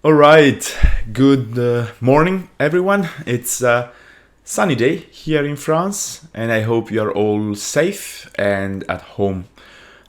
All right, good morning, everyone. It's a sunny day here in France, and I hope you are all safe and at home.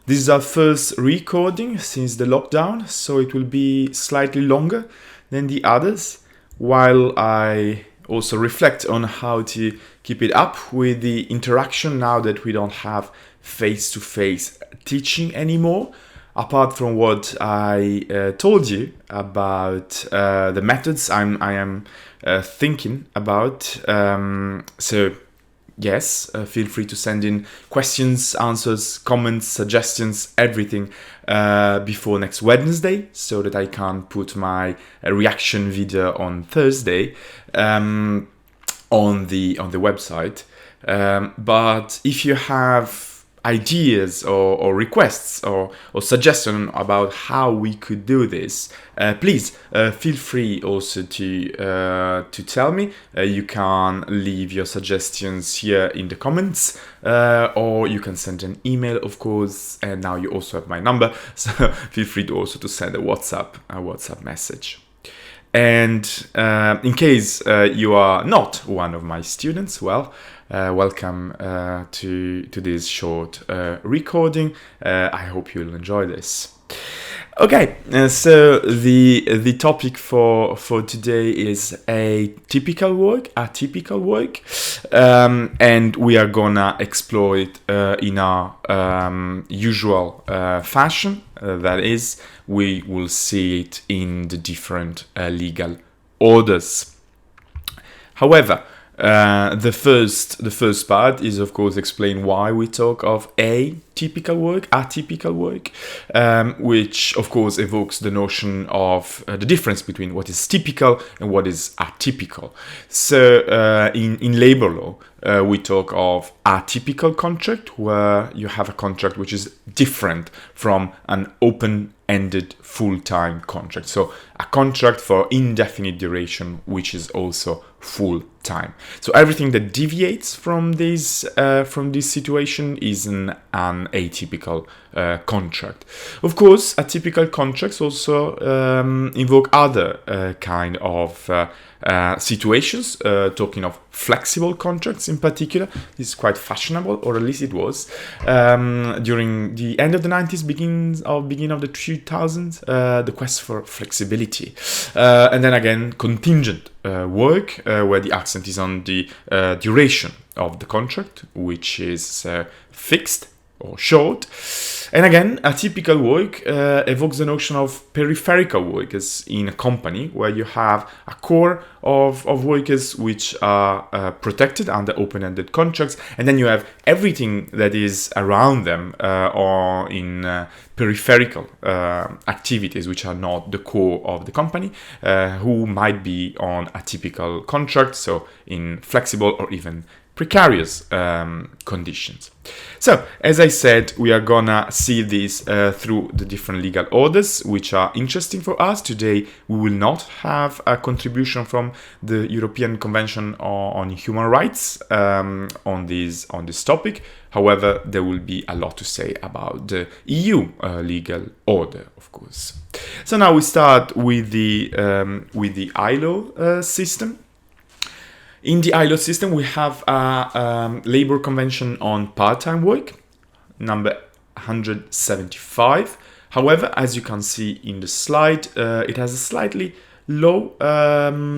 This is our first recording since the lockdown, so it will be slightly longer than the others, while I also reflect on how to keep it up with the interaction now that we don't have face-to-face teaching anymore. Apart from what I told you about the methods I am thinking about, yes, feel free to send in questions, answers, comments, suggestions, everything before next Wednesday, so that I can put my reaction video on Thursday on the website. But if you have ideas or requests or suggestions about how we could do this, please feel free also to tell me. You can leave your suggestions here in the comments, or you can send an email, of course, and now you also have my number, so feel free to also to send a WhatsApp message. And in case you are not one of my students, well, welcome to this short recording. I hope you'll enjoy this. Okay, so the topic for today is atypical work, and we are gonna explore it in our usual fashion. That is, we will see it in the different legal orders. However, the first part is, of course, explain why we talk of atypical work, which, of course, evokes the notion of the difference between what is typical and what is atypical. So, in labor law, we talk of atypical contract, where you have a contract which is different from an open-ended full-time contract. So, a contract for indefinite duration, which is also full-time. So everything that deviates from this situation is an atypical contract. Of course, atypical contracts also invoke other kind of situations. Talking of flexible contracts in particular, this is quite fashionable, or at least it was during the end of the 90s, beginning of the 2000s. The quest for flexibility, and then again contingent work, where the accent is on the duration of the contract, which is fixed or short. And again, atypical work evokes the notion of peripheral workers in a company, where you have a core of workers which are protected under open-ended contracts, and then you have everything that is around them or in peripheral activities which are not the core of the company, who might be on atypical contracts, so in flexible or even precarious conditions. So, as I said, we are gonna see this through the different legal orders, which are interesting for us. Today, we will not have a contribution from the European Convention on Human Rights on this topic. However, there will be a lot to say about the EU legal order, of course. So now we start with the ILO system. In the ILO system, we have a labor convention on part-time work, number 175. However, as you can see in the slide, it has a slightly low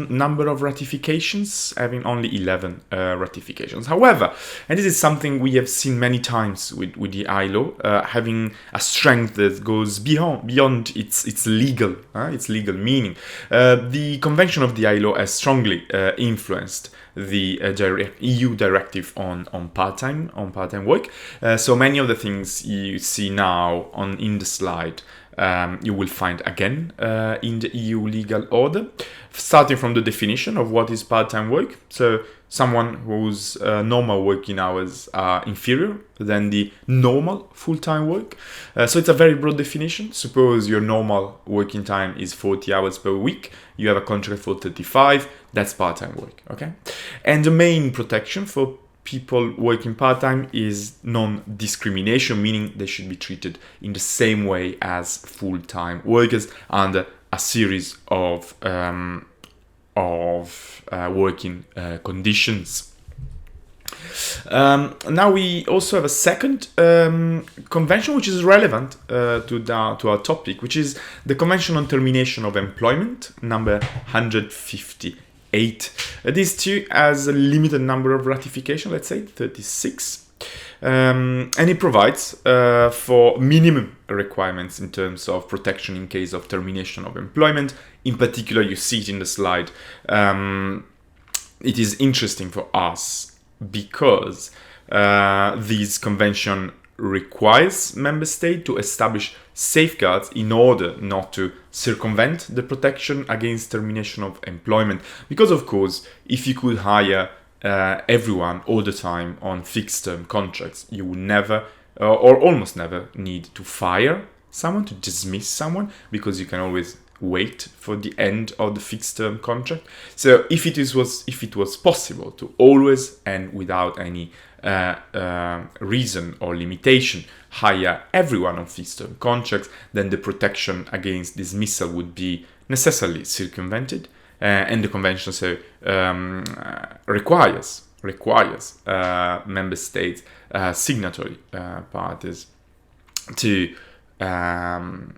number of ratifications, having only 11 ratifications. However, and this is something we have seen many times with the ILO, having a strength that goes beyond its legal meaning. The convention of the ILO has strongly influenced the EU directive on part-time work. So many of the things you see now in the slide, you will find again in the EU legal order, starting from the definition of what is part-time work. So someone whose normal working hours are inferior than the normal full-time work. So it's a very broad definition. Suppose your normal working time is 40 hours per week. You have a contract for 35. That's part-time work, okay? And the main protection for people working part-time is non-discrimination, meaning they should be treated in the same way as full-time workers under a series of working conditions. Now we also have a second convention which is relevant to our topic, which is the Convention on Termination of Employment, number 158. This too has a limited number of ratification, let's say 36. And it provides for minimum requirements in terms of protection in case of termination of employment. In particular, you see it in the slide. It is interesting for us because this convention requires member states to establish safeguards in order not to circumvent the protection against termination of employment. Because, of course, if you could hire everyone all the time on fixed-term contracts, you would never or almost never need to fire someone, to dismiss someone, because you can always wait for the end of the fixed-term contract. So if it was possible to always and without any reason or limitation hire everyone on fixed-term contracts, then the protection against dismissal would be necessarily circumvented. And the convention requires member states, signatory parties, to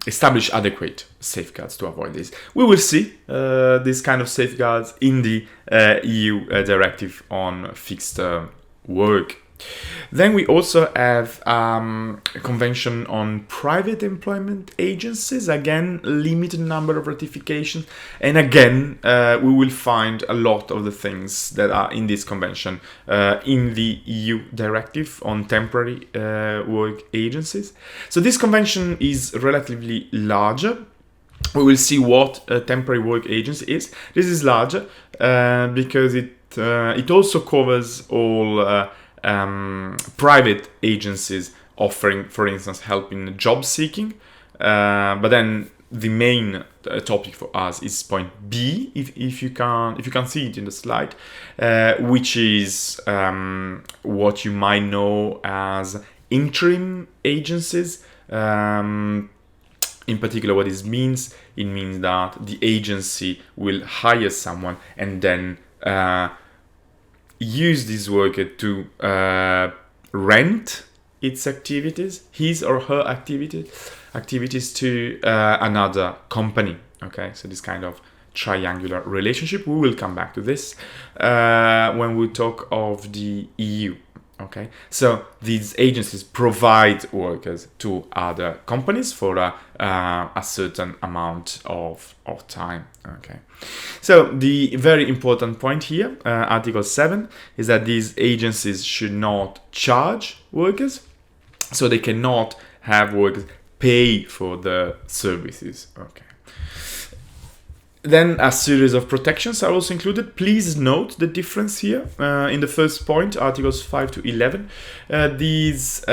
establish adequate safeguards to avoid this. We will see these kind of safeguards in the EU directive on fixed-term work. Then we also have a convention on private employment agencies. Again, limited number of ratifications. And again, we will find a lot of the things that are in this convention in the EU directive on temporary work agencies. So this convention is relatively larger. We will see what a temporary work agency is. This is larger because it also covers all private agencies offering, for instance, help in job seeking. But then the main topic for us is point B, if you can see it in the slide, which is what you might know as interim agencies. In particular, what this means, it means that the agency will hire someone and then use this worker to rent its activities, his or her activities to another company. Okay, so this kind of triangular relationship. We will come back to this when we talk of the EU. Okay, so these agencies provide workers to other companies for a certain amount of time. Okay, so the very important point here, Article 7, is that these agencies should not charge workers, so they cannot have workers pay for the services. Okay. Then a series of protections are also included. Please note the difference here. In the first point, Articles 5 to 11, these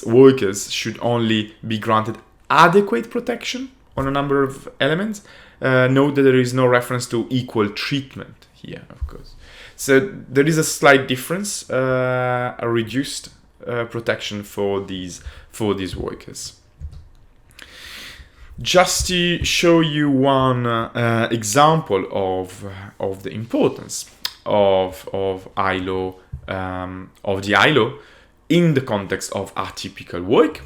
workers should only be granted adequate protection on a number of elements. Note that there is no reference to equal treatment here, of course. So there is a slight difference, a reduced protection for these workers. Just to show you one example of the importance of ILO, of the ILO in the context of atypical work,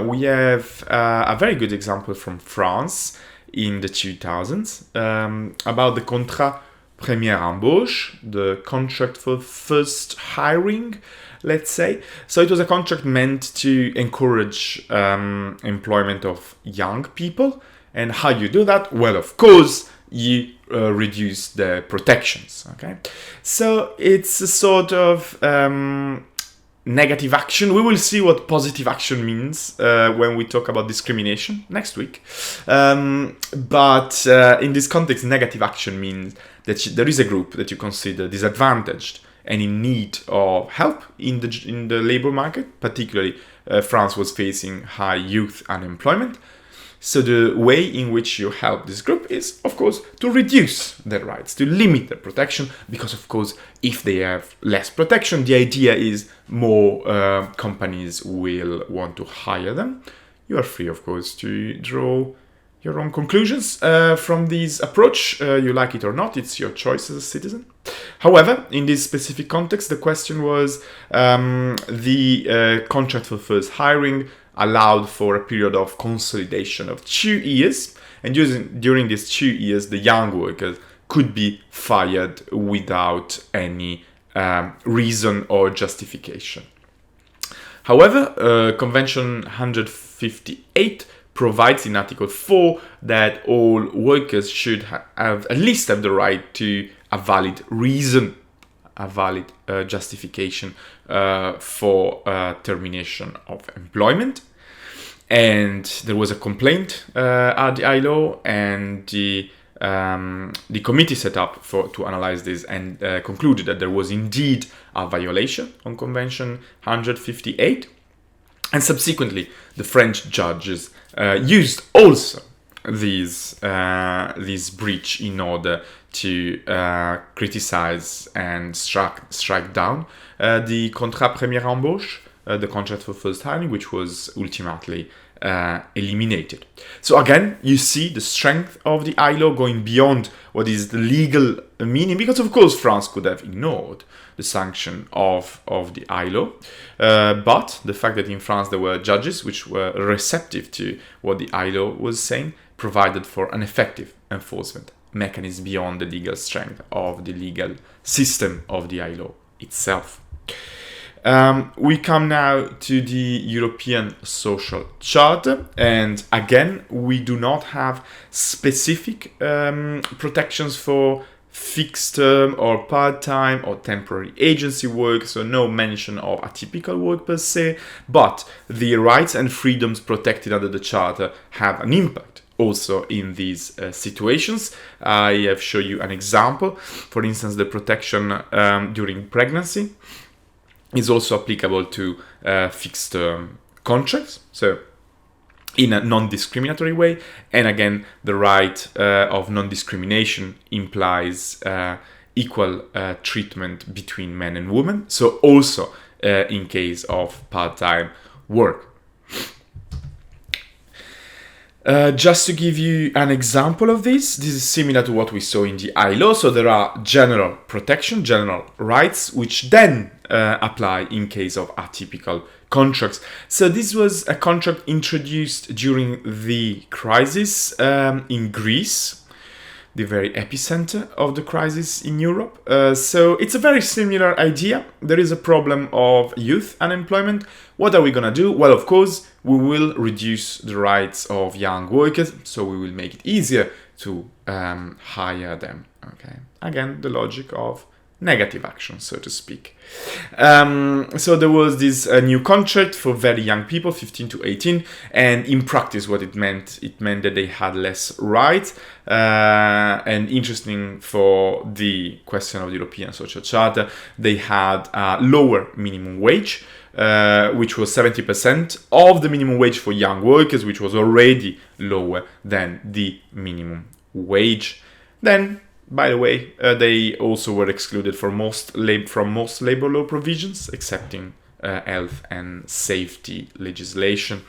we have a very good example from France in the 2000s about the contrat première embauche, the contract for first hiring, let's say. So it was a contract meant to encourage employment of young people. And how you do that? Well, of course, you reduce the protections. Okay, so it's a sort of negative action. We will see what positive action means when we talk about discrimination next week. But in this context, negative action means that there is a group that you consider disadvantaged and in need of help in the labor market. Particularly, France was facing high youth unemployment. So the way in which you help this group is, of course, to reduce their rights, to limit their protection, because, of course, if they have less protection, the idea is more companies will want to hire them. You are free, of course, to draw your own conclusions from this approach. You like it or not, it's your choice as a citizen. However, in this specific context, the question was the contract for first hiring allowed for a period of consolidation of 2 years. And during these 2 years, the young workers could be fired without any reason or justification. However, Convention 158 provides in Article 4 that all workers should at least have the right to a valid reason, a valid justification for termination of employment. And there was a complaint at the ILO, and the committee set up to analyze this and concluded that there was indeed a violation on Convention 158. And subsequently, the French judges used also this breach in order to criticize and strike down the contrat première embauche, the contract for first hiring, which was ultimately eliminated. So again, you see the strength of the ILO going beyond what is the legal meaning, because of course France could have ignored the sanction of the ILO, but the fact that in France there were judges which were receptive to what the ILO was saying provided for an effective enforcement mechanism beyond the legal strength of the legal system of the ILO itself. We come now to the European Social Charter, and again, we do not have specific protections for fixed term or part-time or temporary agency work, so no mention of atypical work per se, but the rights and freedoms protected under the Charter have an impact also in these situations. I have shown you an example. For instance, the protection during pregnancy is also applicable to fixed term contracts, so in a non-discriminatory way. And again, the right of non-discrimination implies equal treatment between men and women, so also in case of part-time work. Just to give you an example of this is similar to what we saw in the ILO. So there are general protection, general rights, which then apply in case of atypical contracts. So this was a contract introduced during the crisis in Greece, the very epicenter of the crisis in Europe. So it's a very similar idea. There is a problem of youth unemployment. What are we going to do? Well, of course, we will reduce the rights of young workers, so we will make it easier to hire them. Okay. Again, the logic of negative action, so to speak. So there was this new contract for very young people, 15 to 18, and in practice what it meant that they had less rights. And interesting for the question of the European Social Charter, they had a lower minimum wage, which was 70% of the minimum wage for young workers, which was already lower than the minimum wage. Then, by the way, they also were excluded from most labor law provisions, excepting health and safety legislation.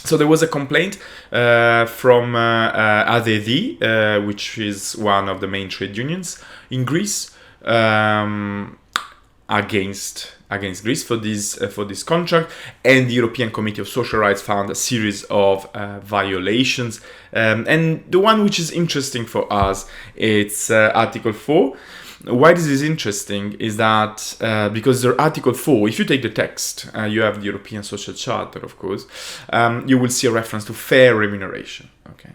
So there was a complaint from ADEDI, which is one of the main trade unions in Greece, against Greece for this contract, and the European Committee of Social Rights found a series of violations. And the one which is interesting for us, it's Article 4. Why this is interesting is that because the Article 4, if you take the text, you have the European Social Charter, of course, you will see a reference to fair remuneration. Okay.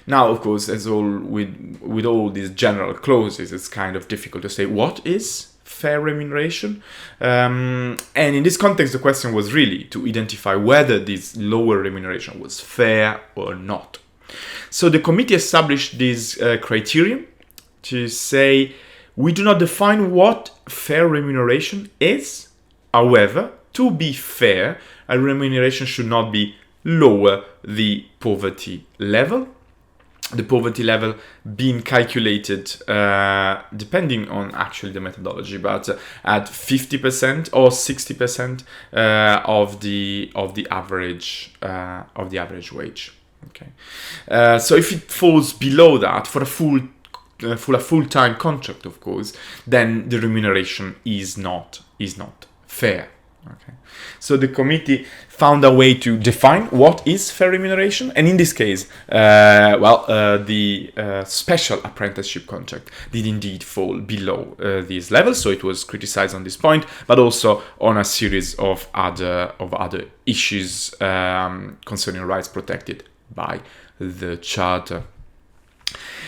Now, of course, as all with all these general clauses, it's kind of difficult to say what is fair remuneration. And in this context, the question was really to identify whether this lower remuneration was fair or not. So the committee established this criterion to say, we do not define what fair remuneration is. However, to be fair, a remuneration should not be lower the poverty level. the poverty level being calculated depending on actually the methodology, but at 50% or 60% of the average wage. Okay, so if it falls below that for a full-time contract, of course, then the remuneration is not fair. Okay, so the committee found a way to define what is fair remuneration, and in this case, the special apprenticeship contract did indeed fall below these levels. So it was criticized on this point, but also on a series of other issues concerning rights protected by the Charter.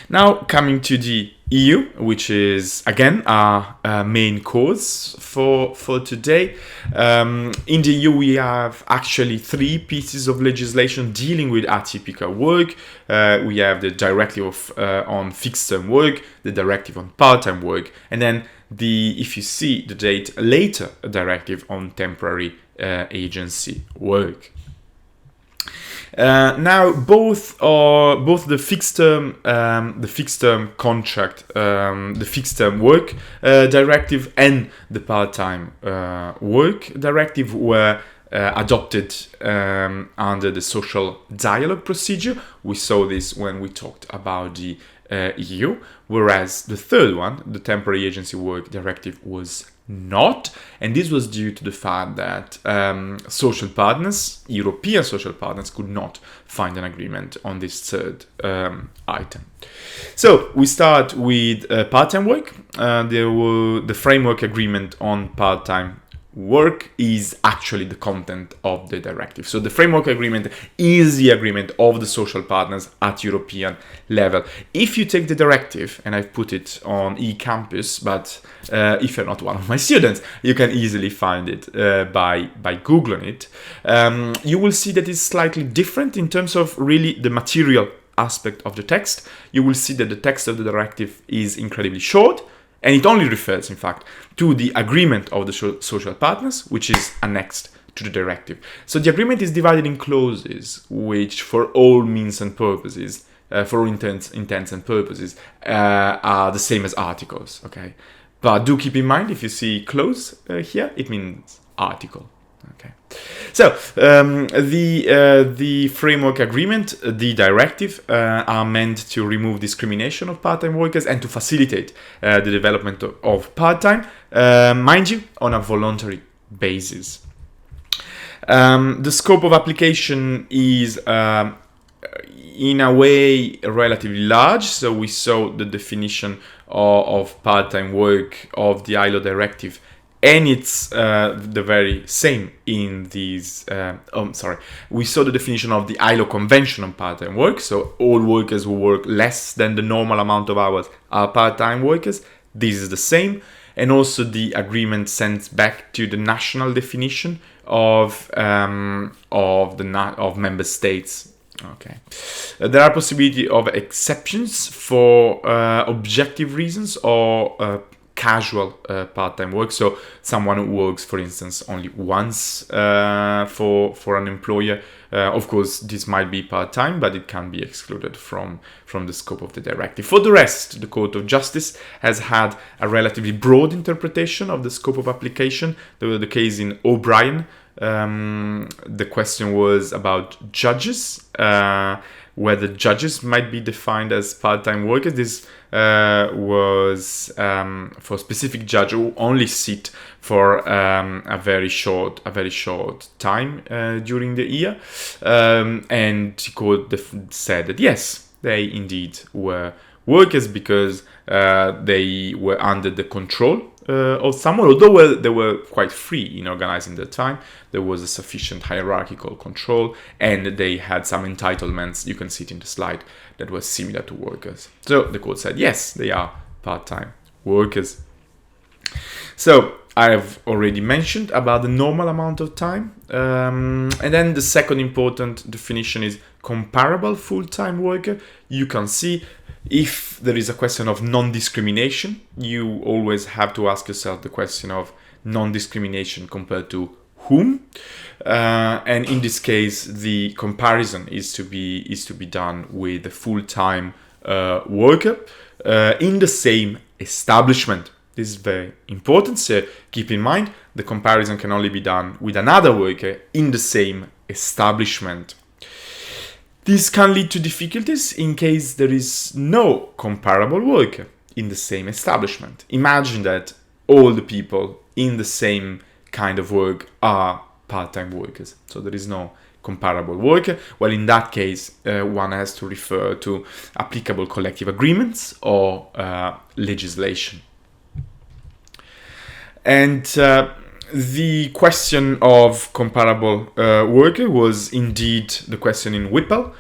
Now, coming to the EU, which is again our main cause for today. In the EU, we have actually 3 pieces of legislation dealing with atypical work. We have the directive on fixed-term work, the directive on part-time work, and then if you see the date later, a directive on temporary agency work. Now, both the fixed-term contract, the fixed-term work directive, and the part-time work directive were adopted under the social dialogue procedure. We saw this when we talked about the EU, whereas the third one, the temporary agency work directive, was not, and this was due to the fact that social partners, European social partners, could not find an agreement on this third item. So we start with part-time work. The framework agreement on part-time work is actually the content of the directive. So the framework agreement is the agreement of the social partners at European level. If you take the directive, and I've put it on eCampus, but if you're not one of my students, you can easily find it by Googling it. You will see that it's slightly different in terms of really the material aspect of the text. You will see that the text of the directive is incredibly short, and it only refers, in fact, to the agreement of the social partners, which is annexed to the directive. So the agreement is divided in clauses, which for all means and purposes, for all intents and purposes, are the same as articles, okay? But do keep in mind, if you see clause here, it means article. Okay, so the framework agreement, the directive, are meant to remove discrimination of part-time workers and to facilitate the development of part-time, mind you, on a voluntary basis. The scope of application is in a way relatively large. So we saw the definition of part-time work of the ILO directive, and it's the very same in these. We saw the definition of the ILO Convention on part-time work. So all workers who work less than the normal amount of hours are part-time workers. This is the same, and also the agreement sends back to the national definition of member states. Okay, there are possibility of exceptions for objective reasons or casual part-time work. So someone who works, for instance, only once for an employer. Of course, this might be part-time, but it can be excluded from the scope of the directive. For the rest, the Court of Justice has had a relatively broad interpretation of the scope of application. There was the case in O'Brien. The question was about judges, whether judges might be defined as part-time workers. This was for a specific judge who only sit for a very short time during the year, and the court said that yes, they indeed were workers because they were under the control of someone, although they were quite free in organizing their time. There was a sufficient hierarchical control, and they had some entitlements, you can see it in the slide, that were similar to workers. So the court said, yes, they are part-time workers. So I've already mentioned about the normal amount of time. And then the second important definition is comparable full-time worker. You can see if there is a question of non-discrimination, you always have to ask yourself the question of non-discrimination compared to whom. And in this case, the comparison is to be done with a full-time worker in the same establishment. This is very important, so keep in mind the comparison can only be done with another worker in the same establishment. This can lead to difficulties in case there is no comparable worker in the same establishment. Imagine that all the people in the same kind of work are part-time workers, so there is no comparable worker. Well, in that case, one has to refer to applicable collective agreements or legislation. And the question of comparable worker was indeed the question in Whipple,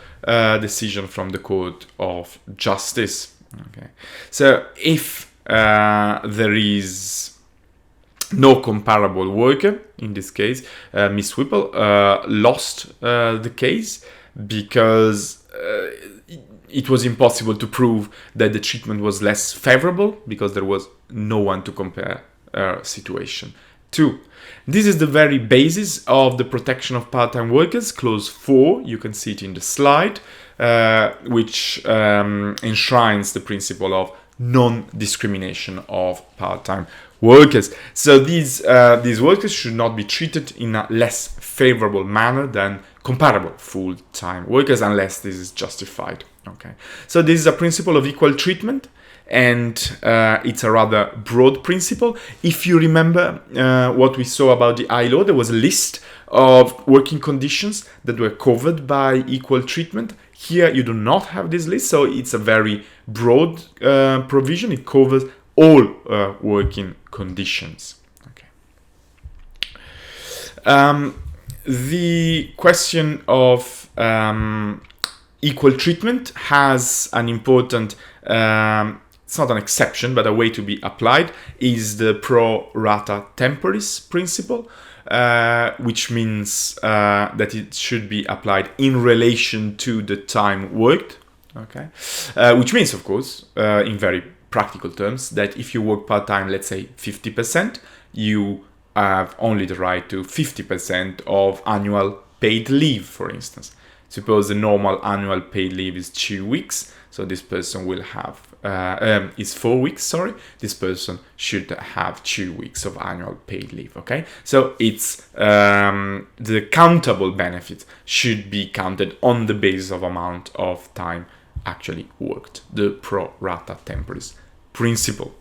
decision from the Court of Justice. Okay, so if there is no comparable worker, in this case, Miss Whipple lost the case because it was impossible to prove that the treatment was less favorable because there was no one to compare situation to. This is the very basis of the protection of part-time workers, clause 4, you can see it in the slide, which enshrines the principle of non-discrimination of part-time workers. So these workers should not be treated in a less favorable manner than comparable full-time workers unless this is justified. Okay, so this is a principle of equal treatment, and it's a rather broad principle. If you remember what we saw about the ILO, there was a list of working conditions that were covered by equal treatment. Here you do not have this list, so it's a very broad provision. It covers all working conditions. Okay. The question of equal treatment has an important, it's not an exception, but a way to be applied, is the pro rata temporis principle, which means that it should be applied in relation to the time worked. Okay, which means, of course, in very practical terms, that if you work part-time, let's say 50%, you have only the right to 50% of annual paid leave, for instance. Suppose the normal annual paid leave is 2 weeks, so this person will have, is 4 weeks, sorry, this person should have 2 weeks of annual paid leave, okay? So it's, the countable benefits should be counted on the basis of amount of time actually worked, the pro rata temporis principle.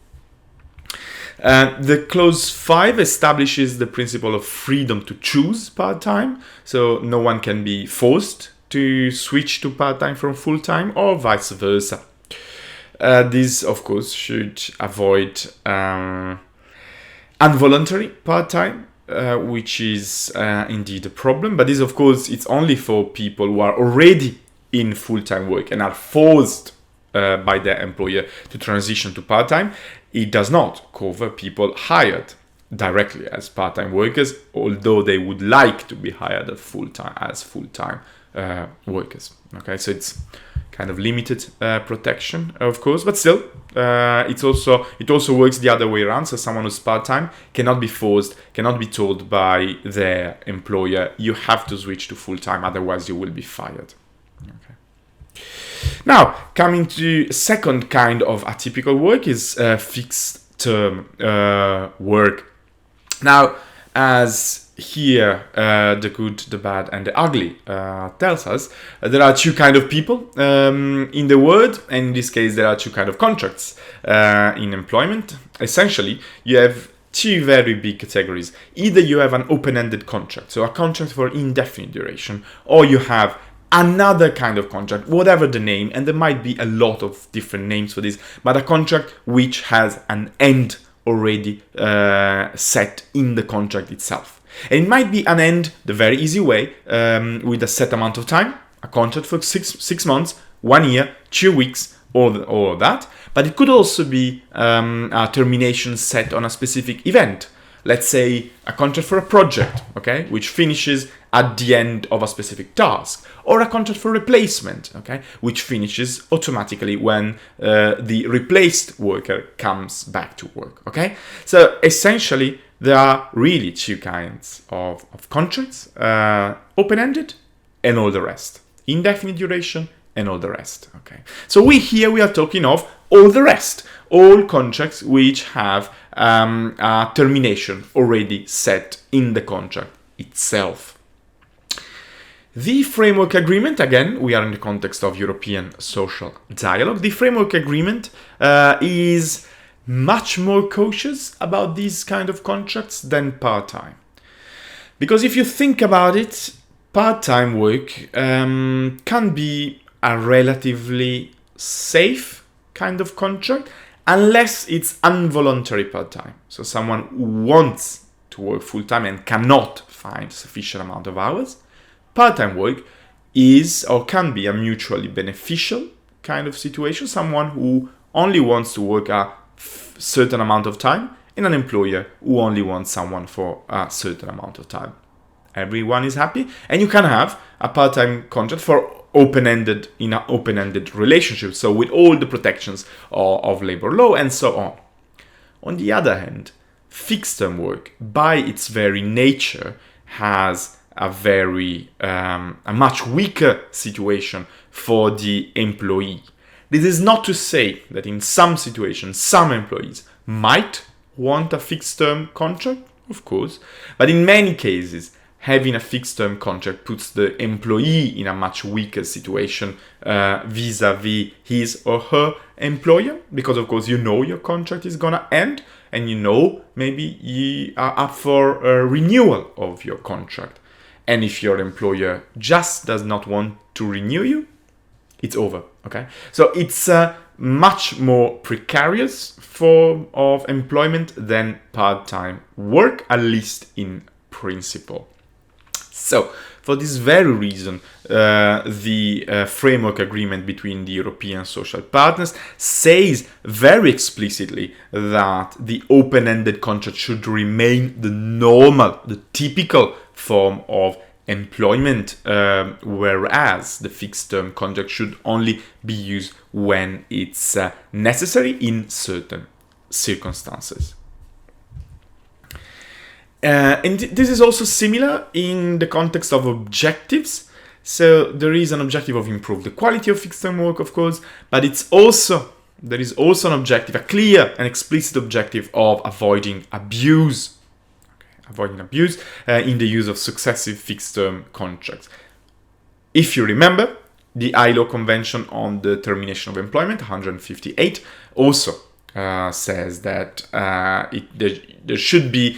The clause 5 establishes the principle of freedom to choose part-time, so no one can be forced to switch to part-time from full-time or vice versa. This, of course, should avoid involuntary part-time, which is indeed a problem, but this, of course, it's only for people who are already in full-time work and are forced by their employer to transition to part-time. It does not cover people hired directly as part-time workers, although they would like to be hired as full-time workers. Okay, so it's kind of limited protection, of course, but still, it also works the other way around. So someone who's part-time cannot be forced, cannot be told by their employer, you have to switch to full-time, otherwise you will be fired. Okay. Now, coming to second kind of atypical work is fixed term work. Now, as here the good, the bad, and the ugly tells us, there are two kind of people in the world, and in this case there are two kind of contracts in employment. Essentially, you have two very big categories. Either you have an open-ended contract, so a contract for indefinite duration, or you have another kind of contract, whatever the name, and there might be a lot of different names for this, but a contract which has an end already set in the contract itself. And it might be an end the very easy way, with a set amount of time, a contract for six months, 1 year, 2 weeks, all of that. But it could also be a termination set on a specific event. Let's say a contract for a project, okay, which finishes at the end of a specific task, or a contract for replacement, okay, which finishes automatically when the replaced worker comes back to work, okay? So essentially, there are really two kinds of contracts, open-ended and all the rest, indefinite duration and all the rest, okay? So we are talking of all the rest, all contracts which have a termination already set in the contract itself. The framework agreement, again, we are in the context of European social dialogue. The framework agreement is much more cautious about these kind of contracts than part-time. Because if you think about it, part-time work can be a relatively safe kind of contract unless it's involuntary part-time. So someone who wants to work full-time and cannot find sufficient amount of hours. Part-time work is or can be a mutually beneficial kind of situation. Someone who only wants to work a certain amount of time and an employer who only wants someone for a certain amount of time. Everyone is happy, and you can have a part-time contract for open-ended in an open-ended relationship, so with all the protections of labor law and so on. On the other hand, fixed-term work, by its very nature, has a much weaker situation for the employee. This is not to say that in some situations, some employees might want a fixed-term contract, of course, but in many cases, having a fixed-term contract puts the employee in a much weaker situation vis-a-vis his or her employer, because of course you know your contract is gonna end, and you know maybe you are up for a renewal of your contract. And if your employer just does not want to renew you, it's over, okay? So it's a much more precarious form of employment than part-time work, at least in principle. So, for this very reason, the framework agreement between the European social partners says very explicitly that the open-ended contract should remain the normal, the typical form of employment, whereas the fixed-term contract should only be used when it's necessary in certain circumstances. And this is also similar in the context of objectives. So there is an objective of improve the quality of fixed-term work, of course, but there is also an objective, a clear and explicit objective of avoiding abuse. Avoiding abuse in the use of successive fixed-term contracts. If you remember, the ILO Convention on the Termination of Employment, 158, also says that there should be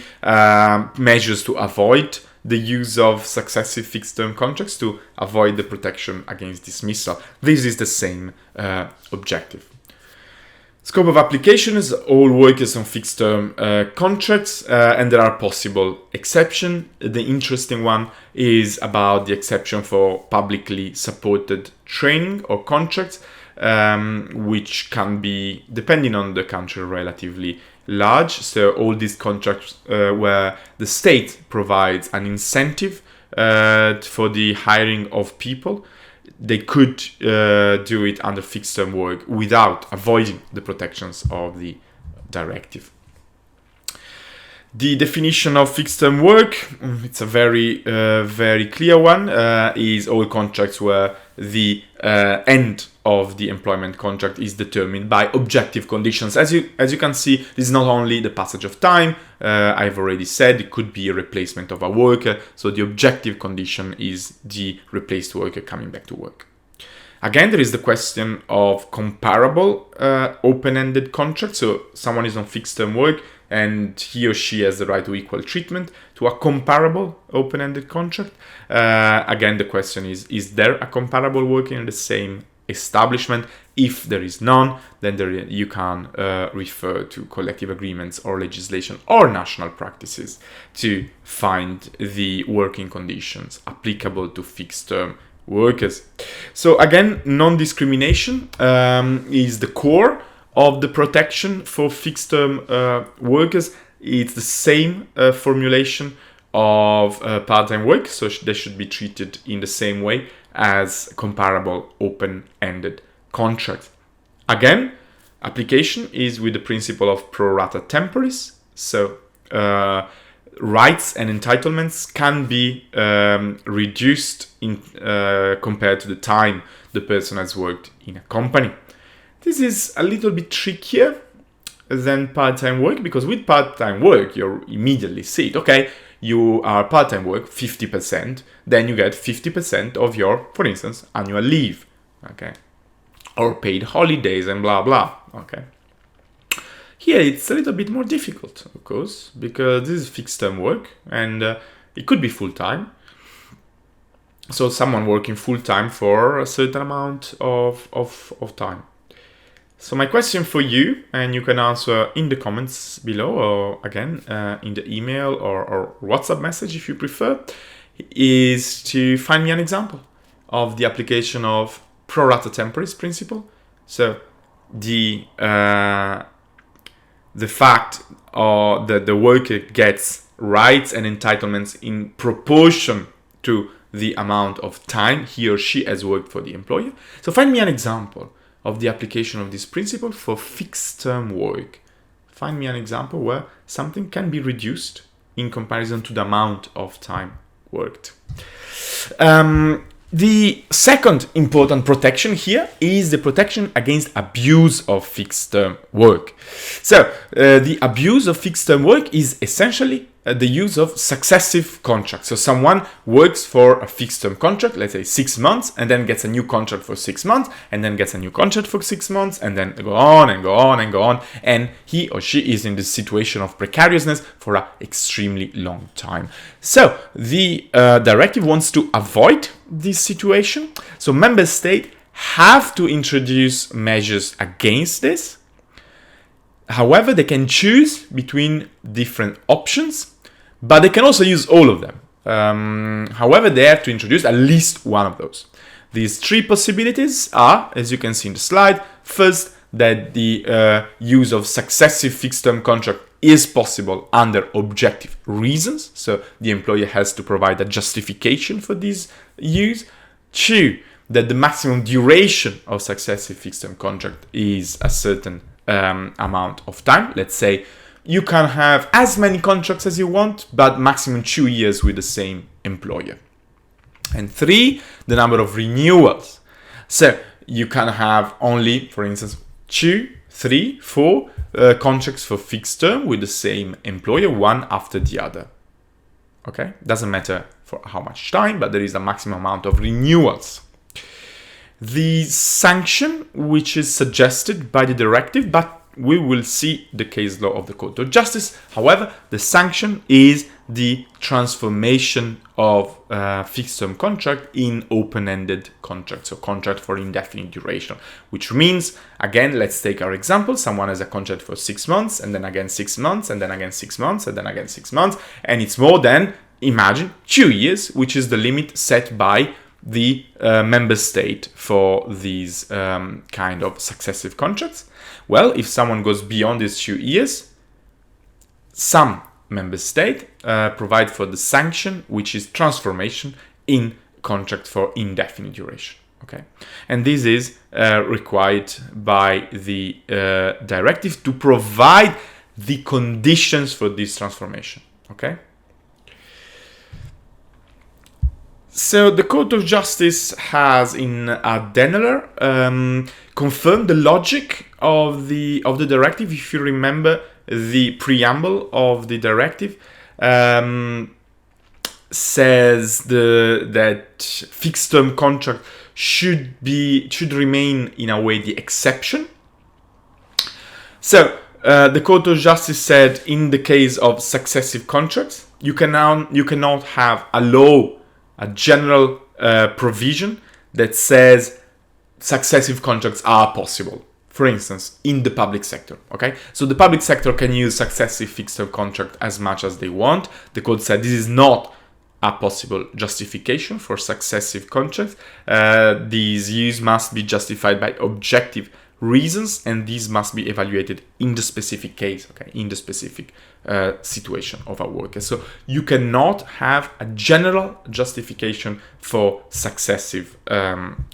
measures to avoid the use of successive fixed-term contracts to avoid the protection against dismissal. This is the same objective. Scope of application is all workers on fixed-term contracts, and there are possible exceptions. The interesting one is about the exception for publicly supported training or contracts, which can be, depending on the country, relatively large. So all these contracts where the state provides an incentive for the hiring of people, they could do it under fixed-term work without avoiding the protections of the directive. The definition of fixed-term work, it's a very, very clear one, is all contracts where the end of the employment contract is determined by objective conditions. As you can see, this is not only the passage of time, I've already said it could be a replacement of a worker, so the objective condition is the replaced worker coming back to work. Again, there is the question of comparable open-ended contracts. So someone is on fixed-term work and he or she has the right to equal treatment to a comparable open-ended contract. Again, the question is there a comparable working in the same establishment? If there is none, then you can refer to collective agreements or legislation or national practices to find the working conditions applicable to fixed-term workers. So again, non-discrimination is the core of the protection for fixed-term workers. It's the same formulation of part-time work, so they should be treated in the same way as comparable open-ended contracts. Again, application is with the principle of pro rata temporis, so rights and entitlements can be reduced in compared to the time the person has worked in a company. This is a little bit trickier than part-time work, because with part-time work you immediately see it. Okay, you are part-time work 50%, then you get 50% of your, for instance, annual leave, okay, or paid holidays and blah blah. Okay, here it's a little bit more difficult, of course, because this is fixed-term work, and it could be full-time. So someone working full-time for a certain amount of time. So my question for you, and you can answer in the comments below, or again in the email or WhatsApp message if you prefer, is to find me an example of the application of pro rata temporis principle. So the fact that the worker gets rights and entitlements in proportion to the amount of time he or she has worked for the employer. So find me an example of the application of this principle for fixed-term work. Find me an example where something can be reduced in comparison to the amount of time worked. The second important protection here is the protection against abuse of fixed-term work. So the abuse of fixed-term work is essentially the use of successive contracts. So someone works for a fixed-term contract, let's say 6 months, and then gets a new contract for 6 months, and then gets a new contract for 6 months, and then go on and go on and go on, and he or she is in this situation of precariousness for an extremely long time. So the directive wants to avoid this situation. So member states have to introduce measures against this. However, they can choose between different options, but they can also use all of them. However, they have to introduce at least one of those. These three possibilities are, as you can see in the slide, first, that the use of successive fixed-term contract is possible under objective reasons. So the employer has to provide a justification for this use. Two, that the maximum duration of successive fixed-term contract is a certain amount of time. Let's say you can have as many contracts as you want, but maximum 2 years with the same employer. And three, the number of renewals. So you can have only, for instance, 2, 3, 4 contracts for fixed term with the same employer, one after the other. Okay, doesn't matter for how much time, but there is a maximum amount of renewals. The sanction, which is suggested by the directive, but we will see the case law of the Court of Justice. However, the sanction is the transformation of fixed-term contract in open-ended contract, so contract for indefinite duration, which means, again, let's take our example. Someone has a contract for 6 months, and then again 6 months, and then again 6 months, and then again 6 months, and it's more than, imagine, 2 years, which is the limit set by the member state for these kind of successive contracts. Well, if someone goes beyond these 2 years, some member state provide for the sanction, which is transformation in contract for indefinite duration. Okay, and this is required by the directive to provide the conditions for this transformation. Okay. So the Court of Justice has, in a Denneler, confirmed the logic of the directive. If you remember, the preamble of the directive says that fixed-term contract should remain in a way the exception. So the Court of Justice said, in the case of successive contracts, you cannot have a general provision that says successive contracts are possible. For instance, in the public sector, okay? So the public sector can use successive fixed-term contract as much as they want. The court said this is not a possible justification for successive contracts. These use must be justified by objective reasons, and these must be evaluated in the specific case, okay, in the specific situation of a worker. So you cannot have a general justification for successive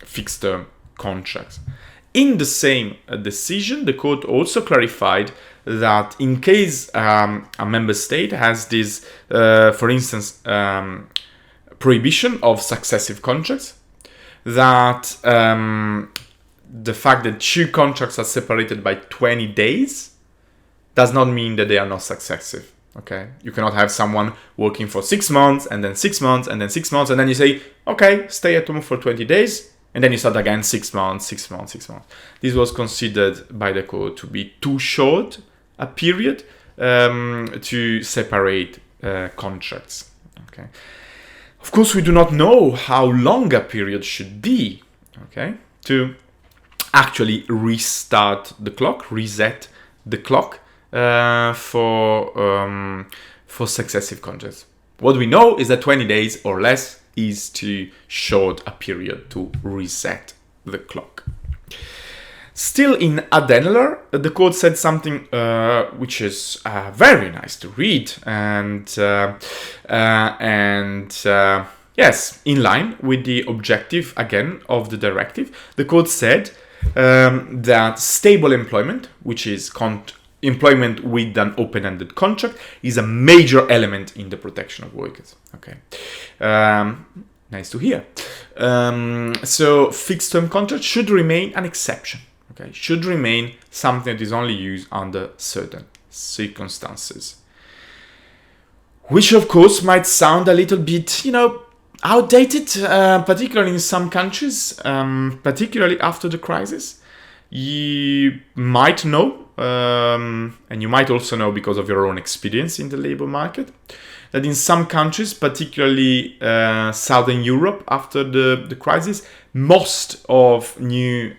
fixed-term contracts. In the same decision, the court also clarified that in case a member state has this, for instance, prohibition of successive contracts, that the fact that two contracts are separated by 20 days does not mean that they are not successive. Okay, you cannot have someone working for 6 months and then 6 months and then 6 months and then you say, okay, stay at home for 20 days and then you start again 6 months, 6 months, 6 months. This was considered by the court to be too short a period to separate contracts. Okay, of course we do not know how long a period should be. Okay, to actually restart the clock, reset the clock for successive contracts. What we know is that 20 days or less is too short a period to reset the clock. Still in Adenler, the court said something which is very nice to read and yes, in line with the objective again of the directive. The court said that stable employment, which is employment with an open-ended contract, is a major element in the protection of workers. Okay, nice to hear. So fixed-term contract should remain an exception. Okay, should remain something that is only used under certain circumstances, which of course might sound a little bit, outdated, particularly in some countries, particularly after the crisis. You might know, and you might also know because of your own experience in the labor market, that in some countries, particularly Southern Europe after the crisis, most of new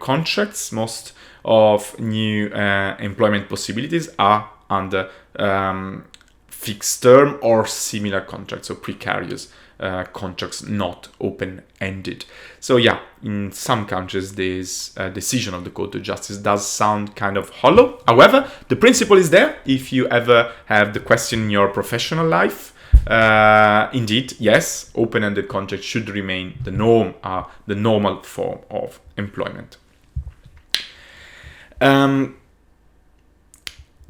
contracts, most of new employment possibilities are under fixed term or similar contracts, so precarious contracts, not open-ended. So yeah, in some countries this decision of the Court of Justice does sound kind of hollow. However, the principle is there. If you ever have the question in your professional life, indeed, yes, open-ended contracts should remain the norm, the normal form of employment.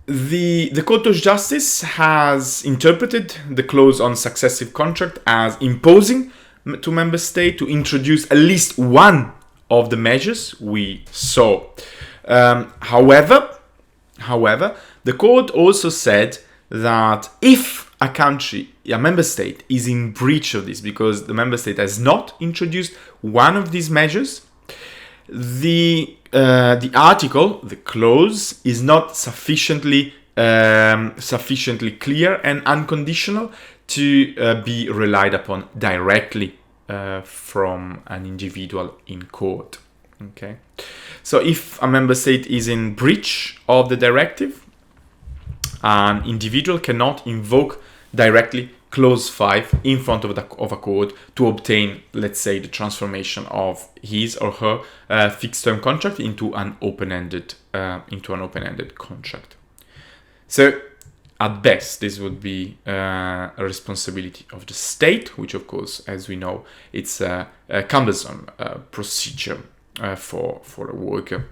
The Court of Justice has interpreted the clause on successive contract as imposing to member state to introduce at least one of the measures we saw. However, the court also said that if a member state is in breach of this because the member state has not introduced one of these measures, the article, the clause, is not sufficiently clear and unconditional to be relied upon directly from an individual in court. Okay, so if a member state is in breach of the directive, an individual cannot invoke directly Clause 5 in front of a court to obtain, let's say, the transformation of his or her fixed-term contract into an open-ended contract. So, at best, this would be a responsibility of the state, which, of course, as we know, it's a cumbersome procedure for a worker.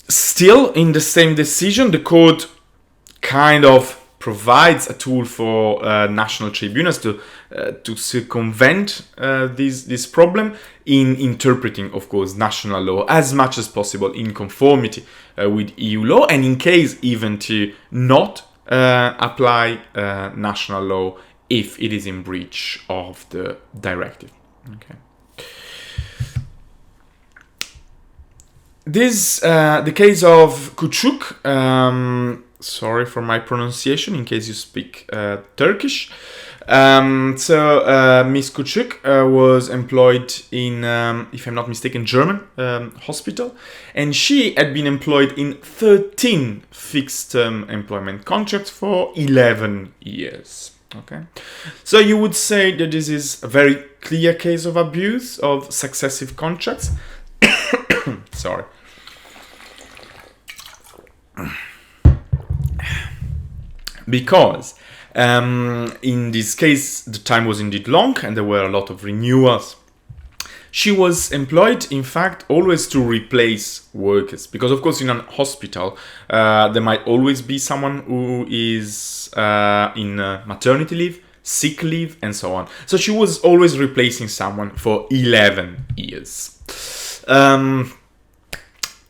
Still, in the same decision, the court kind of provides a tool for national tribunals to circumvent this problem in interpreting, of course, national law as much as possible in conformity with EU law, and in case even to not apply national law if it is in breach of the directive. Okay. The case of Küçük, sorry for my pronunciation in case you speak Turkish. Miss Küçük was employed in, if I'm not mistaken, German hospital, and she had been employed in 13 fixed-term employment contracts for 11 years. Okay, so you would say that this is a very clear case of abuse of successive contracts. Sorry. Because in this case, the time was indeed long and there were a lot of renewals. She was employed, in fact, always to replace workers. Because, of course, in a hospital, there might always be someone who is in maternity leave, sick leave, and so on. So she was always replacing someone for 11 years. And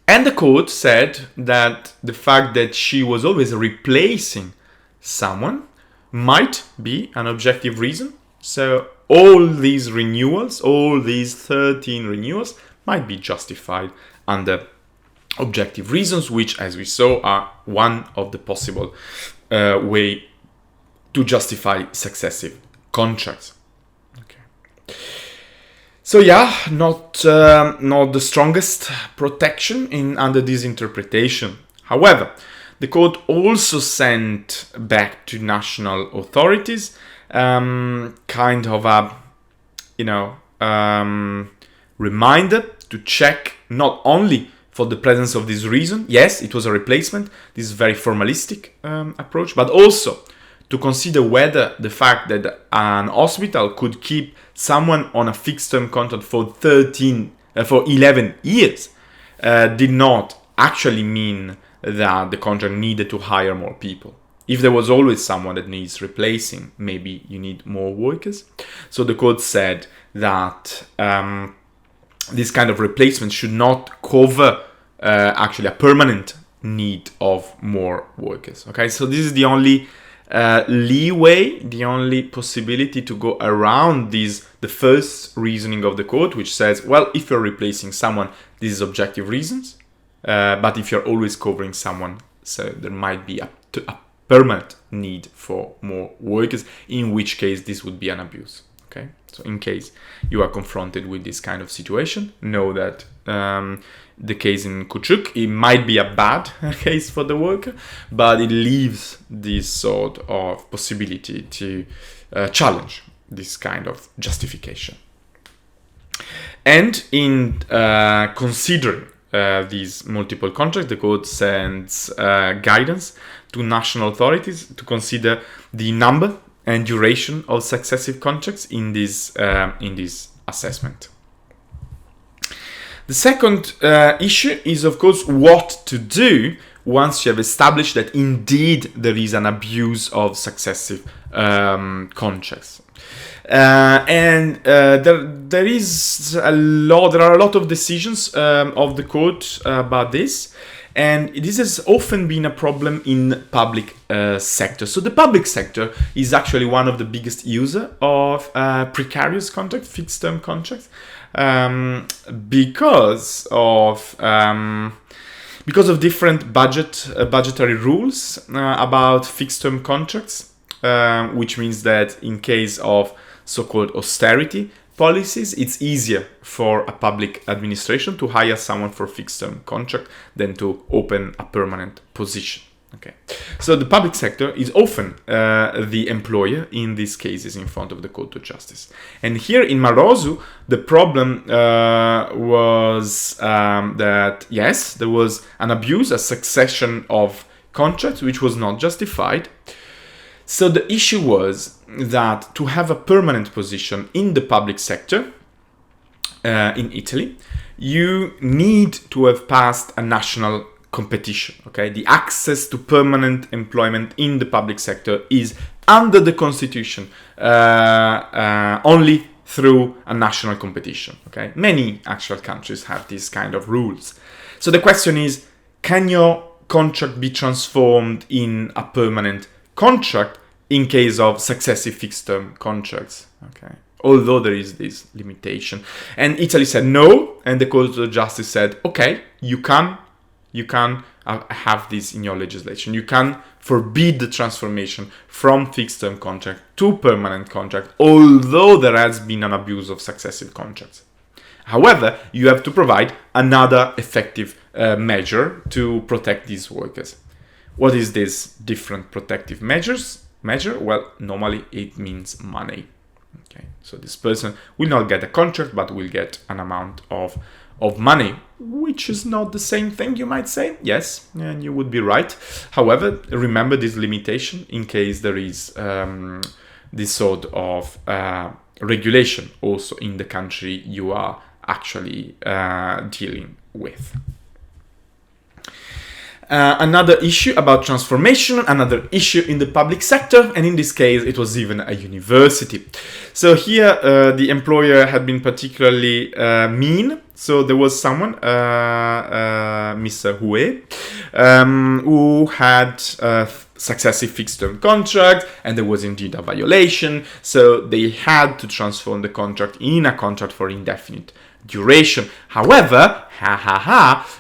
the court said that the fact that she was always replacing someone might be an objective reason. So all these renewals, all these 13 renewals, might be justified under objective reasons, which, as we saw, are one of the possible way to justify successive contracts. Okay. So yeah, not the strongest protection under this interpretation. However, the court also sent back to national authorities kind of a, reminder to check not only for the presence of this reason. Yes, it was a replacement. This is a very formalistic approach, but also to consider whether the fact that an hospital could keep someone on a fixed-term contract for 11 years did not actually mean that the contract needed to hire more people. If there was always someone that needs replacing, maybe you need more workers. So the court said that this kind of replacement should not cover actually a permanent need of more workers. Okay, so this is the only leeway, the only possibility to go around the first reasoning of the court, which says, well, if you're replacing someone, this is objective reasons. But if you're always covering someone, so there might be a permanent need for more workers, in which case this would be an abuse. Okay, so in case you are confronted with this kind of situation, know that the case in Kuchuk, it might be a bad case for the worker, but it leaves this sort of possibility to challenge this kind of justification. And in considering these multiple contracts, the court sends guidance to national authorities to consider the number and duration of successive contracts in this assessment. The second issue is, of course, what to do once you have established that indeed there is an abuse of successive contracts. There are a lot of decisions of the court about this, and this has often been a problem in public sector. So the public sector is actually one of the biggest users of precarious contracts, fixed-term contracts, because of different budgetary rules about fixed-term contracts, which means that in case of so-called austerity policies, it's easier for a public administration to hire someone for a fixed-term contract than to open a permanent position. Okay, so the public sector is often the employer in these cases in front of the Court of Justice. And here in Marozu, the problem was that, yes, there was an abuse, a succession of contracts which was not justified. So the issue was that to have a permanent position in the public sector in Italy, you need to have passed a national competition. Okay, the access to permanent employment in the public sector is under the constitution only through a national competition. Okay, many actual countries have these kind of rules. So the question is, can your contract be transformed in a permanent contract in case of successive fixed-term contracts? Okay, although there is this limitation, and Italy said no, and the Court of Justice said, okay, you can have this in your legislation. You can forbid the transformation from fixed-term contract to permanent contract, although there has been an abuse of successive contracts. However, you have to provide another effective measure to protect these workers. What is these different protective measures? measure? Well, normally it means money. Okay, so this person will not get a contract, but will get an amount of money, which is not the same thing, you might say. Yes, and you would be right. However, remember this limitation in case there is this sort of regulation also in the country you are actually dealing with. Another issue about transformation, another issue in the public sector, and in this case it was even a university. So here the employer had been particularly mean. So there was someone, Mr. Hue, who had a successive fixed-term contract, and there was indeed a violation. So they had to transform the contract in a contract for indefinite duration. However,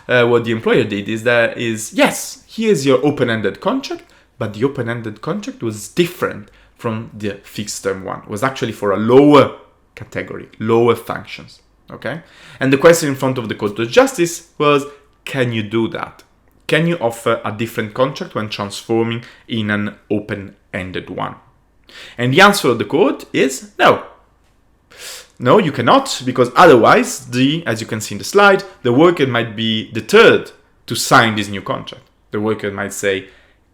what the employer did is yes, here's your open-ended contract, but the open-ended contract was different from the fixed-term one. It was actually for a lower category, lower functions. Okay, and the question in front of the Court of Justice was, can you do that? Can you offer a different contract when transforming in an open-ended one? And the answer of the court is no. No, you cannot, because otherwise, as you can see in the slide, the worker might be deterred to sign this new contract. The worker might say,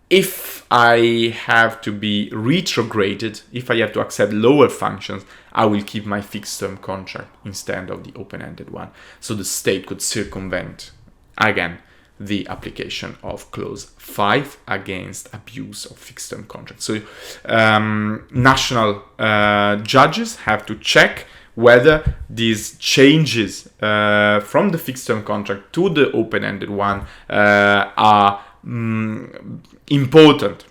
if I have to be retrograded, if I have to accept lower functions, I will keep my fixed-term contract instead of the open-ended one. So the state could circumvent, again, the application of clause 5 against abuse of fixed-term contracts. So national judges have to check whether these changes from the fixed-term contract to the open-ended one are important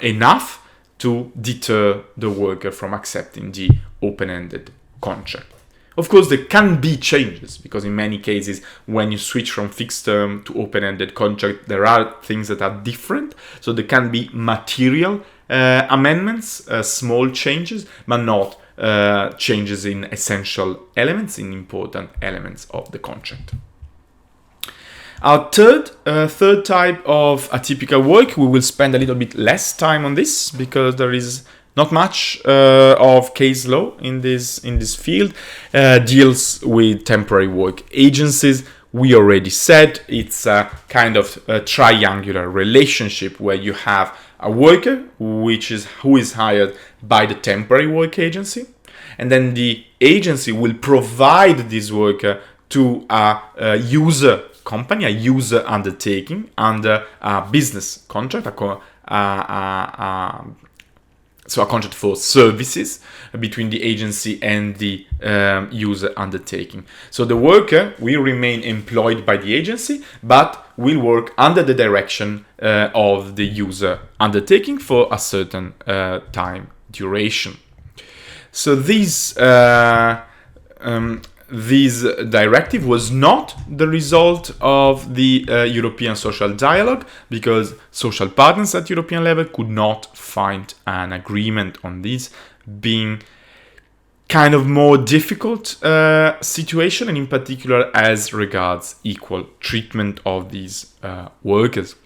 enough to deter the worker from accepting the open-ended contract. Of course, there can be changes, because in many cases, when you switch from fixed term to open-ended contract, there are things that are different. So there can be material amendments, small changes, but not changes in essential elements, in important elements of the contract. Our third type of atypical work, we will spend a little bit less time on this because there is not much of case law in this field. Deals with temporary work agencies. We already said it's a kind of a triangular relationship where you have a worker who is hired by the temporary work agency, and then the agency will provide this worker to a user company, a user undertaking under a business contract, so a contract for services between the agency and the user undertaking. So the worker will remain employed by the agency, but will work under the direction of the user undertaking for a certain time duration. So this directive was not the result of the European social dialogue, because social partners at European level could not find an agreement on this, being kind of more difficult situation, and in particular as regards equal treatment of these workers.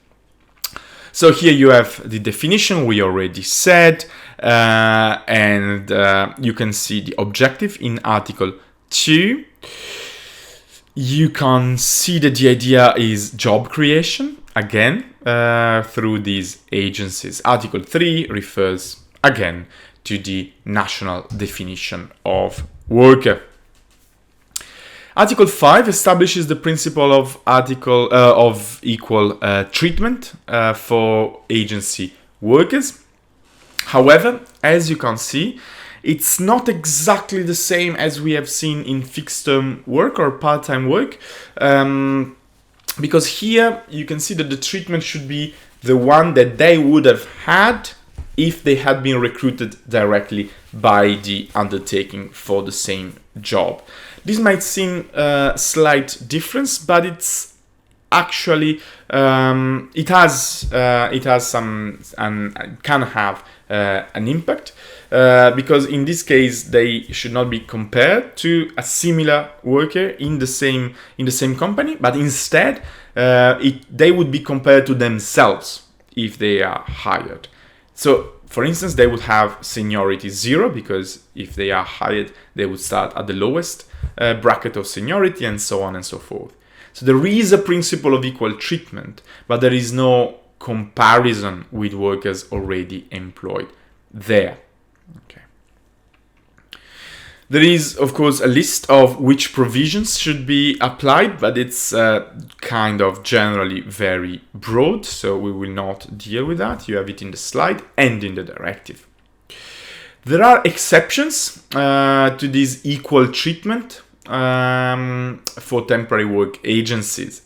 So here you have the definition we already said, and you can see the objective in Article 2. You can see that the idea is job creation, again, through these agencies. Article 3 refers, again, to the national definition of worker. Article 5 establishes the principle of equal treatment for agency workers. However, as you can see, it's not exactly the same as we have seen in fixed-term work or part-time work, because here you can see that the treatment should be the one that they would have had if they had been recruited directly by the undertaking for the same job. This might seem a slight difference, but it's actually it has some and can have an impact. Because in this case they should not be compared to a similar worker in the same company, but instead they would be compared to themselves if they are hired. So For instance, they would have seniority 0 because if they are hired, they would start at the lowest bracket of seniority and so on and so forth. So there is a principle of equal treatment, but there is no comparison with workers already employed there. Okay. There is, of course, a list of which provisions should be applied, but it's kind of generally very broad, so we will not deal with that. You have it in the slide and in the directive. There are exceptions to this equal treatment for temporary work agencies.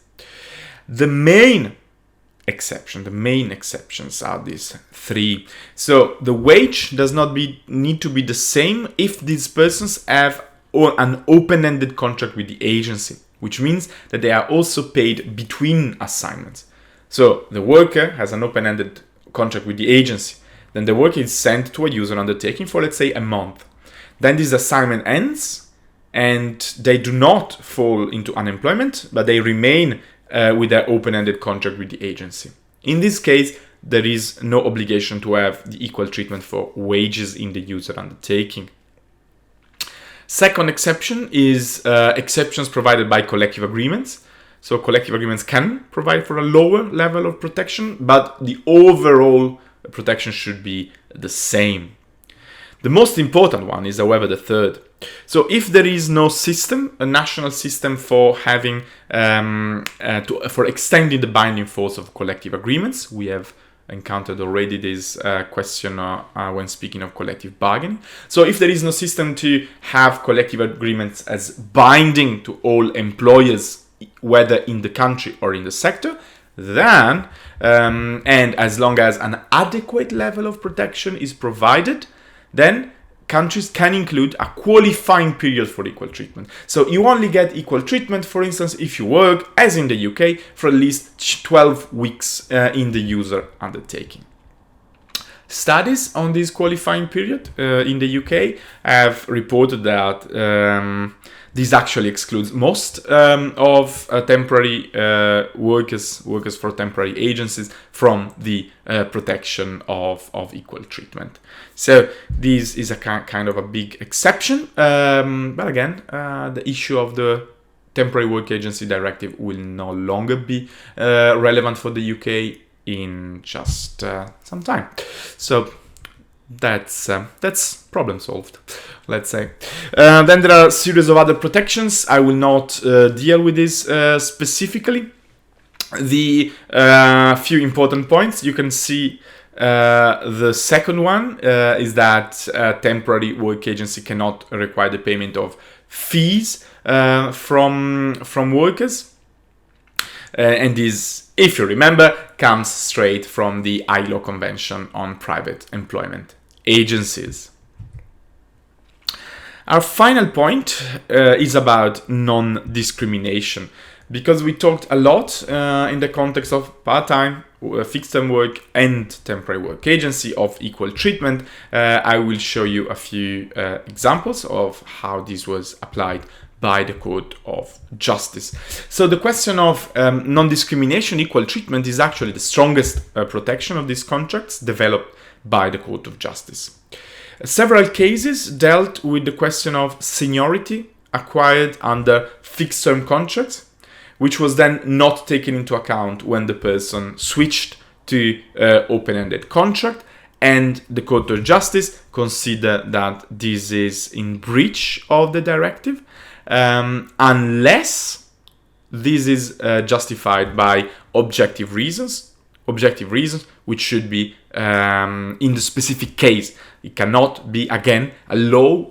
The main exceptions are these 3. So the wage does not need to be the same if these persons have an open-ended contract with the agency, which means that they are also paid between assignments. So the worker has an open-ended contract with the agency. Then the work is sent to a user undertaking for, let's say, a month. Then this assignment ends and they do not fall into unemployment, but they remain with their open-ended contract with the agency. In this case, there is no obligation to have the equal treatment for wages in the user undertaking. Second exception is exceptions provided by collective agreements. So collective agreements can provide for a lower level of protection, but the overall protection should be the same. The most important one is, however, the third. So if there is no system, a national system for having for extending the binding force of collective agreements, we have encountered already this question when speaking of collective bargaining. So if there is no system to have collective agreements as binding to all employers, whether in the country or in the sector, then and as long as an adequate level of protection is provided, then countries can include a qualifying period for equal treatment. So you only get equal treatment, for instance, if you work, as in the UK, for at least 12 weeks in the user undertaking. Studies on this qualifying period in the UK have reported that this actually excludes most of temporary workers for temporary agencies from the protection of equal treatment. So this is a kind of a big exception, but again, the issue of the temporary work agency directive will no longer be relevant for the UK in just some time. So that's problem solved, let's say. Then there are a series of other protections. I will not deal with this specifically. The few important points you can see. The second one is that temporary work agency cannot require the payment of fees from workers, and this, if you remember, comes straight from the ILO Convention on Private Employment Agencies. Our final point is about non-discrimination, because we talked a lot in the context of part-time, fixed-term work and temporary work agency of equal treatment. I will show you a few examples of how this was applied by the Court of Justice. So the question of non-discrimination, equal treatment, is actually the strongest protection of these contracts developed by the Court of Justice. Several cases dealt with the question of seniority acquired under fixed-term contracts, which was then not taken into account when the person switched to open-ended contract, and the Court of Justice considered that this is in breach of the directive, unless this is justified by objective reasons, which should be in the specific case. It cannot be, again, a law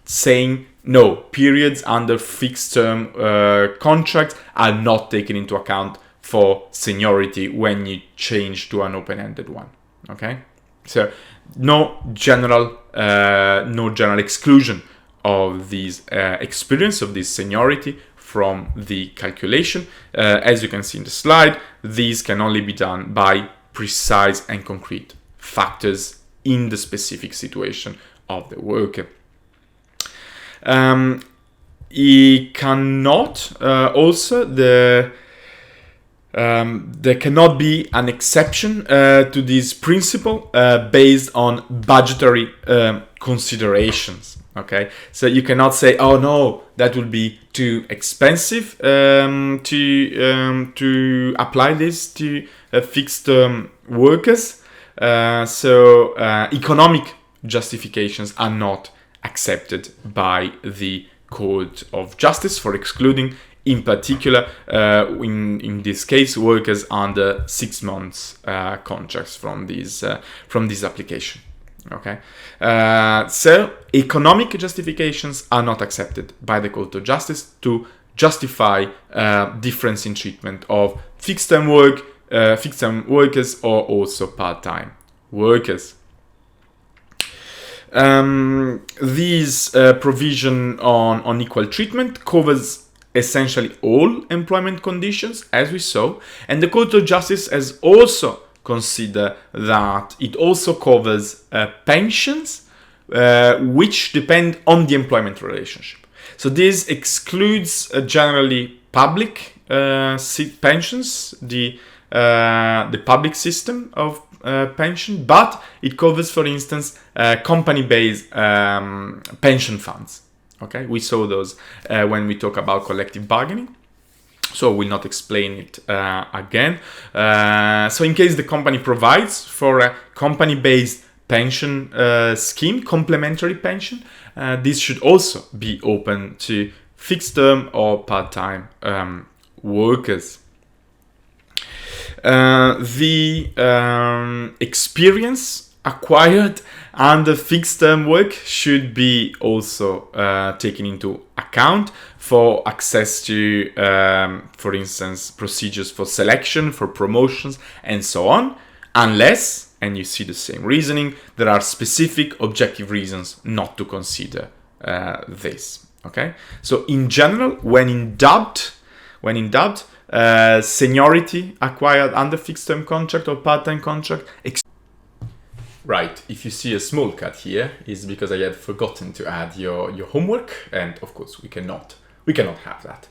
saying no, periods under fixed-term contracts are not taken into account for seniority when you change to an open-ended one. Okay, so no general exclusion of this experience of this seniority from the calculation. As you can see in the slide, these can only be done by precise and concrete factors in the specific situation of the worker. He cannot also the There cannot be an exception to this principle based on budgetary considerations. Okay, so you cannot say, "Oh no, that would be too expensive to apply this to fixed workers." So economic justifications are not accepted by the Court of Justice for excluding, in particular, in this case, workers under 6 months contracts from this application. Okay, so economic justifications are not accepted by the Court of Justice to justify difference in treatment of fixed-term workers or also part-time workers. This provision on equal treatment covers essentially all employment conditions, as we saw, and the Court of Justice has also considered that it also covers pensions which depend on the employment relationship. So this excludes generally public pensions, the public system of pension, but it covers, for instance, company-based pension funds. Okay, we saw those when we talk about collective bargaining, so I will not explain it again. So in case the company provides for a company-based pension scheme, complementary pension, this should also be open to fixed-term or part-time workers. The experience acquired under fixed-term work should be also taken into account for access to, for instance, procedures for selection, for promotions, and so on, unless, and you see the same reasoning, there are specific objective reasons not to consider this. Okay, so in general, when in doubt, seniority acquired under fixed-term contract or part-time contract. Right, if you see a small cut here, it's because I had forgotten to add your homework, and of course we cannot have that.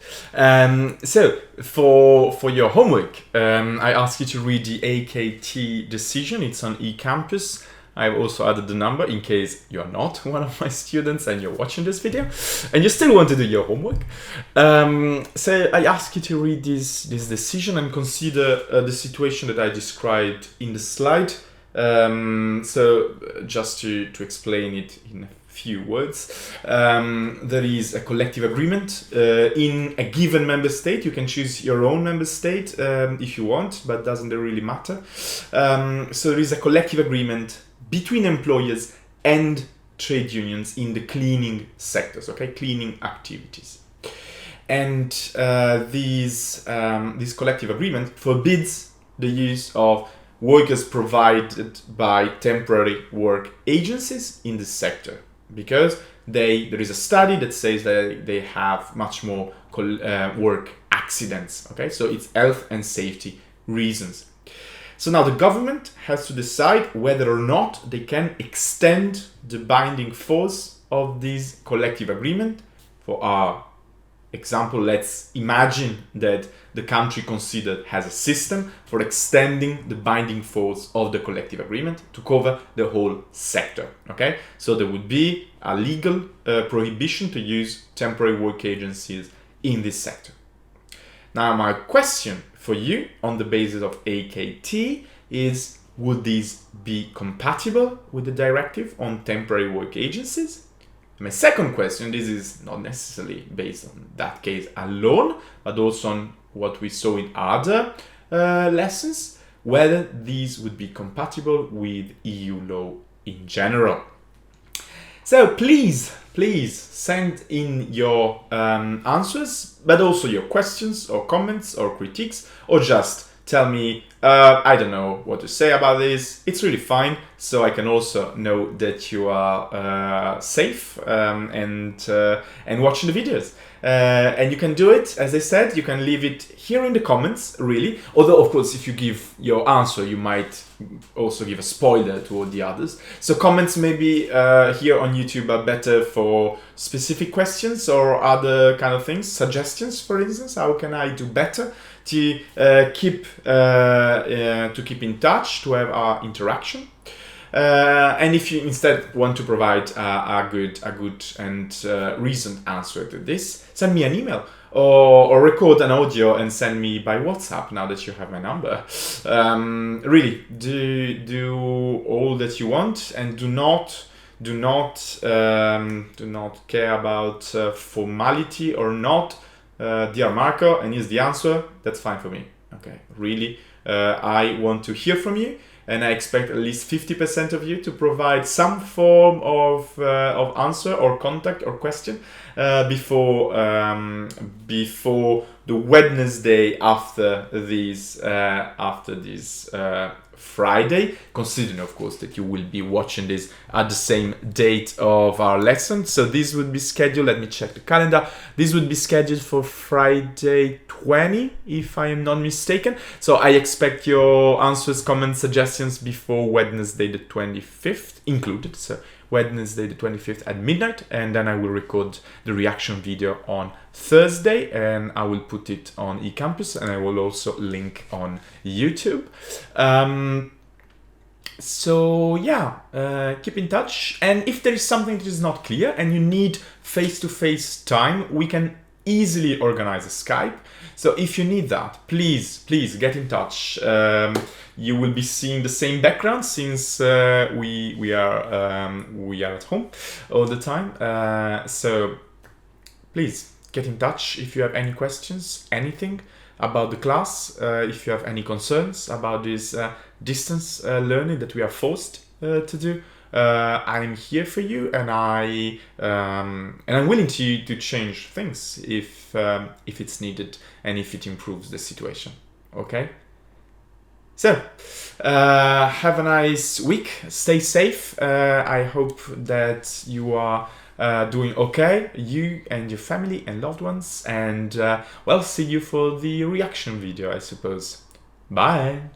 So for your homework, I ask you to read the AKT decision. It's on eCampus. I've also added the number in case you're not one of my students and you're watching this video and you still want to do your homework. So I ask you to read this decision and consider the situation that I described in the slide. So just to explain it in a few words, there is a collective agreement in a given member state. You can choose your own member state if you want, but doesn't really matter. So there is a collective agreement between employers and trade unions in the cleaning sectors, okay, cleaning activities. And this collective agreement forbids the use of workers provided by temporary work agencies in the sector, because there is a study that says that they have much more work accidents. Okay, so it's health and safety reasons. So now the government has to decide whether or not they can extend the binding force of this collective agreement. For our example, let's imagine that the country considered has a system for extending the binding force of the collective agreement to cover the whole sector. Okay, so there would be a legal prohibition to use temporary work agencies in this sector. Now, my question for you on the basis of AKT is, would this be compatible with the directive on temporary work agencies? My second question, this is not necessarily based on that case alone, but also on what we saw in other lessons, whether these would be compatible with EU law in general. So please send in your answers, but also your questions or comments or critiques, or just tell me, I don't know what to say about this. It's really fine, so I can also know that you are safe and watching the videos. And you can do it, as I said, you can leave it here in the comments, really. Although, of course, if you give your answer, you might also give a spoiler to all the others. So comments maybe here on YouTube are better for specific questions or other kind of things, suggestions, for instance. How can I do better to keep in touch, to have our interaction? And if you instead want to provide a good and reasoned answer to this, send me an email or record an audio and send me by WhatsApp now that you have my number. Really, do all that you want, and do not care about formality or not. Dear Marco, and here's the answer. That's fine for me. Okay, really, I want to hear from you. And I expect at least 50% of you to provide some form of answer or contact or question before the Wednesday after this Friday, considering of course that you will be watching this at the same date of our lesson. So this would be scheduled, let me check the calendar, this would be scheduled for Friday 20, if I am not mistaken. So I expect your answers, comments, suggestions before Wednesday the 25th included. So Wednesday the 25th at midnight, and then I will record the reaction video on Thursday, and I will put it on eCampus, and I will also link on YouTube. So yeah, keep in touch, and if there is something that is not clear and you need face-to-face time, we can easily organize a Skype. So if you need that, please get in touch. You will be seeing the same background since we are at home all the time. So please get in touch if you have any questions, anything about the class, if you have any concerns about this distance learning that we are forced to do. I'm here for you, and I'm willing to change things if it's needed and if it improves the situation. Okay. So have a nice week. Stay safe. I hope that you are doing okay, you and your family and loved ones. And well, see you for the reaction video, I suppose. Bye.